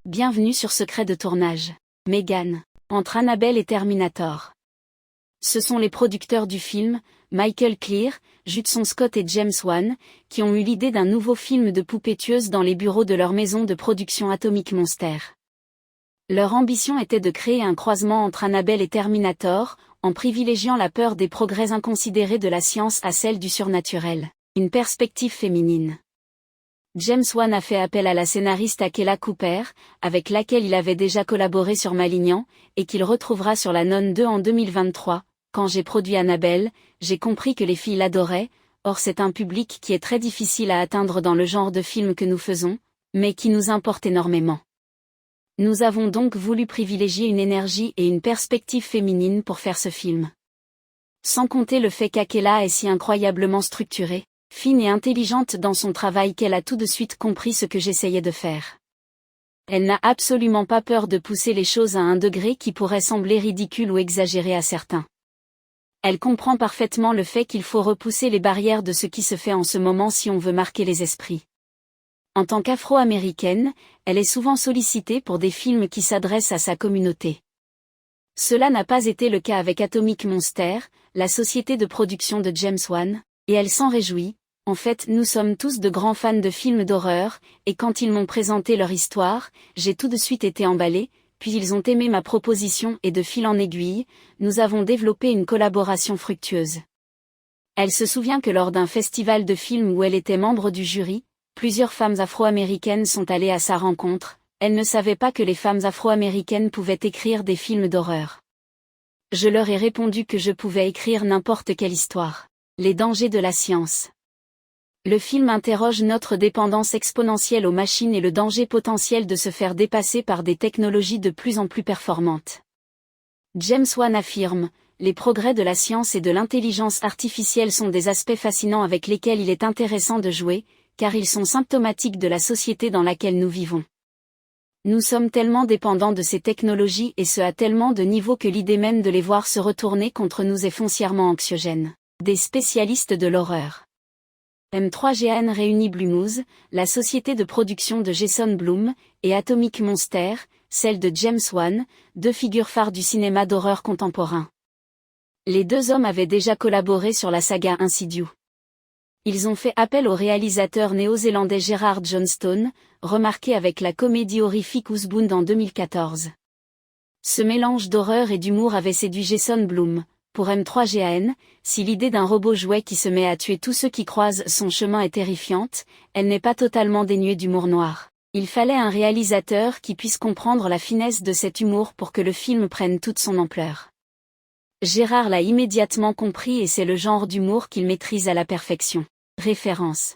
Bienvenue sur Secret de tournage. Megan, entre Annabelle et Terminator. Ce sont les producteurs du film, Michael Clear, Judson Scott et James Wan, qui ont eu l'idée d'un nouveau film de poupées tueuses dans les bureaux de leur maison de production Atomic Monster. Leur ambition était de créer un croisement entre Annabelle et Terminator, en privilégiant la peur des progrès inconsidérés de la science à celle du surnaturel, une perspective féminine. James Wan a fait appel à la scénariste Akela Cooper, avec laquelle il avait déjà collaboré sur Malignan, et qu'il retrouvera sur La Nonne 2 en 2023. Quand j'ai produit Annabelle, j'ai compris que les filles l'adoraient, or c'est un public qui est très difficile à atteindre dans le genre de film que nous faisons, mais qui nous importe énormément. Nous avons donc voulu privilégier une énergie et une perspective féminine pour faire ce film. Sans compter le fait qu'Akela est si incroyablement structurée, fine et intelligente dans son travail qu'elle a tout de suite compris ce que j'essayais de faire. Elle n'a absolument pas peur de pousser les choses à un degré qui pourrait sembler ridicule ou exagéré à certains. Elle comprend parfaitement le fait qu'il faut repousser les barrières de ce qui se fait en ce moment si on veut marquer les esprits. En tant qu'Afro-américaine, elle est souvent sollicitée pour des films qui s'adressent à sa communauté. Cela n'a pas été le cas avec Atomic Monster, la société de production de James Wan, et elle s'en réjouit. En fait, nous sommes tous de grands fans de films d'horreur, et quand ils m'ont présenté leur histoire, j'ai tout de suite été emballée, puis ils ont aimé ma proposition et de fil en aiguille, nous avons développé une collaboration fructueuse. Elle se souvient que lors d'un festival de films où elle était membre du jury, plusieurs femmes afro-américaines sont allées à sa rencontre. Elle ne savait pas que les femmes afro-américaines pouvaient écrire des films d'horreur. Je leur ai répondu que je pouvais écrire n'importe quelle histoire. Les dangers de la science. Le film interroge notre dépendance exponentielle aux machines et le danger potentiel de se faire dépasser par des technologies de plus en plus performantes. James Wan affirme, les progrès de la science et de l'intelligence artificielle sont des aspects fascinants avec lesquels il est intéressant de jouer, car ils sont symptomatiques de la société dans laquelle nous vivons. Nous sommes tellement dépendants de ces technologies et ce à tellement de niveaux que l'idée même de les voir se retourner contre nous est foncièrement anxiogène. Des spécialistes de l'horreur. M3GAN réunit Blumhouse, la société de production de Jason Blum, et Atomic Monster, celle de James Wan, deux figures phares du cinéma d'horreur contemporain. Les deux hommes avaient déjà collaboré sur la saga Insidious. Ils ont fait appel au réalisateur néo-zélandais Gerard Johnstone, remarqué avec la comédie horrifique Housebound en 2014. Ce mélange d'horreur et d'humour avait séduit Jason Blum. Pour M3GAN, si l'idée d'un robot jouet qui se met à tuer tous ceux qui croisent son chemin est terrifiante, elle n'est pas totalement dénuée d'humour noir. Il fallait un réalisateur qui puisse comprendre la finesse de cet humour pour que le film prenne toute son ampleur. Gérard l'a immédiatement compris et c'est le genre d'humour qu'il maîtrise à la perfection. Référence.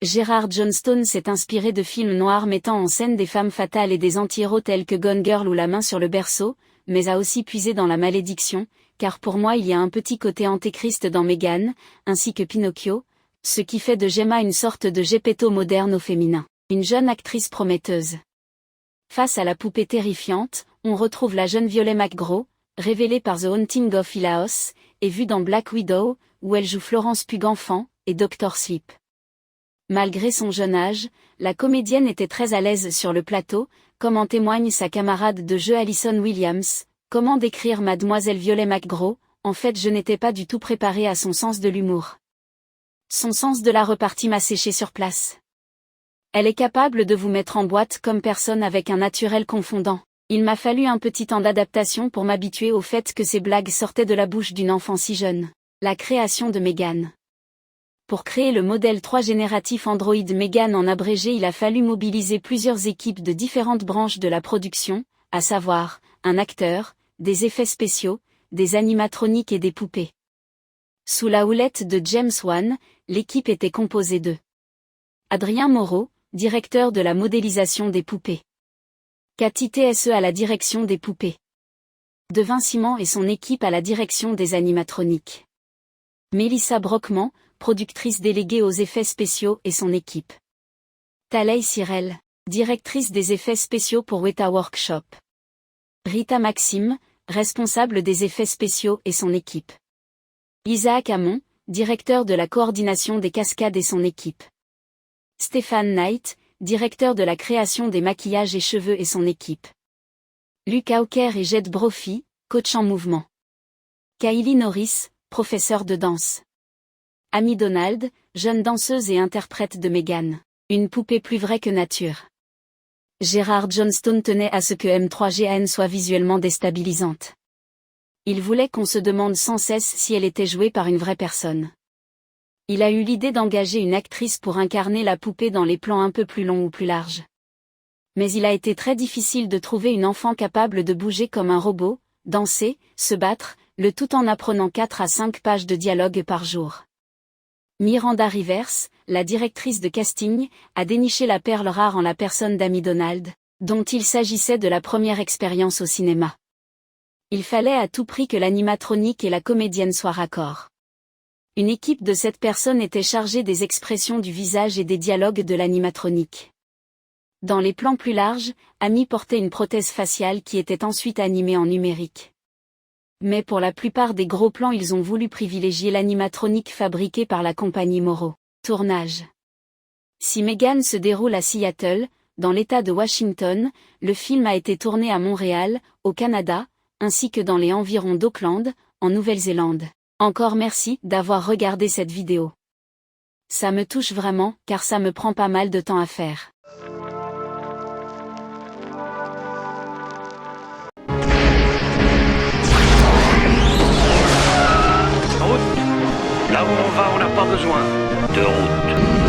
Gerard Johnstone s'est inspiré de films noirs mettant en scène des femmes fatales et des anti-héros tels que Gone Girl ou La main sur le berceau, mais a aussi puisé dans La malédiction, car pour moi il y a un petit côté antéchrist dans Megan, ainsi que Pinocchio, ce qui fait de Gemma une sorte de Geppetto moderne au féminin, une jeune actrice prometteuse. Face à la poupée terrifiante, on retrouve la jeune Violet McGraw, révélée par The Haunting of Hill House, et vue dans Black Widow, où elle joue Florence Pugh enfant, et Dr. Sleep. Malgré son jeune âge, la comédienne était très à l'aise sur le plateau, comme en témoigne sa camarade de jeu Alison Williams. Comment décrire Mademoiselle Violet McGraw? En fait, je n'étais pas du tout préparée à son sens de l'humour. Son sens de la repartie m'a séché sur place. Elle est capable de vous mettre en boîte comme personne avec un naturel confondant. Il m'a fallu un petit temps d'adaptation pour m'habituer au fait que ces blagues sortaient de la bouche d'une enfant si jeune. La création de Megan. Pour créer le modèle 3 génératif Android Megan en abrégé, il a fallu mobiliser plusieurs équipes de différentes branches de la production, à savoir, un acteur, des effets spéciaux, des animatroniques et des poupées. Sous la houlette de James Wan, l'équipe était composée de Adrien Moreau, directeur de la modélisation des poupées. Cathy TSE à la direction des poupées. Devin Simon et son équipe à la direction des animatroniques. Mélissa Brockman, productrice déléguée aux effets spéciaux et son équipe. Thaley Cyrel, directrice des effets spéciaux pour Weta Workshop. Rita Maxime, responsable des effets spéciaux et son équipe. Isaac Hamon, directeur de la coordination des cascades et son équipe. Stéphane Knight, directeur de la création des maquillages et cheveux et son équipe. Luke Hawker et Jed Brophy, coach en mouvement. Kylie Norris, professeur de danse. Amy Donald, jeune danseuse et interprète de Megan, une poupée plus vraie que nature. Gerard Johnstone tenait à ce que M3GAN soit visuellement déstabilisante. Il voulait qu'on se demande sans cesse si elle était jouée par une vraie personne. Il a eu l'idée d'engager une actrice pour incarner la poupée dans les plans un peu plus longs ou plus larges. Mais il a été très difficile de trouver une enfant capable de bouger comme un robot, danser, se battre, le tout en apprenant 4 à 5 pages de dialogue par jour. Miranda Rivers, la directrice de casting, a déniché la perle rare en la personne d'Amy Donald, dont il s'agissait de la première expérience au cinéma. Il fallait à tout prix que l'animatronique et la comédienne soient raccords. Une équipe de 7 personnes était chargée des expressions du visage et des dialogues de l'animatronique. Dans les plans plus larges, Amy portait une prothèse faciale qui était ensuite animée en numérique. Mais pour la plupart des gros plans ils ont voulu privilégier l'animatronique fabriqué par la compagnie Morrow. Tournage. Si Megan se déroule à Seattle, dans l'État de Washington, le film a été tourné à Montréal, au Canada, ainsi que dans les environs d'Auckland, en Nouvelle-Zélande. Encore merci d'avoir regardé cette vidéo. Ça me touche vraiment, car ça me prend pas mal de temps à faire. Route. Là où on va, on n'a pas besoin de route.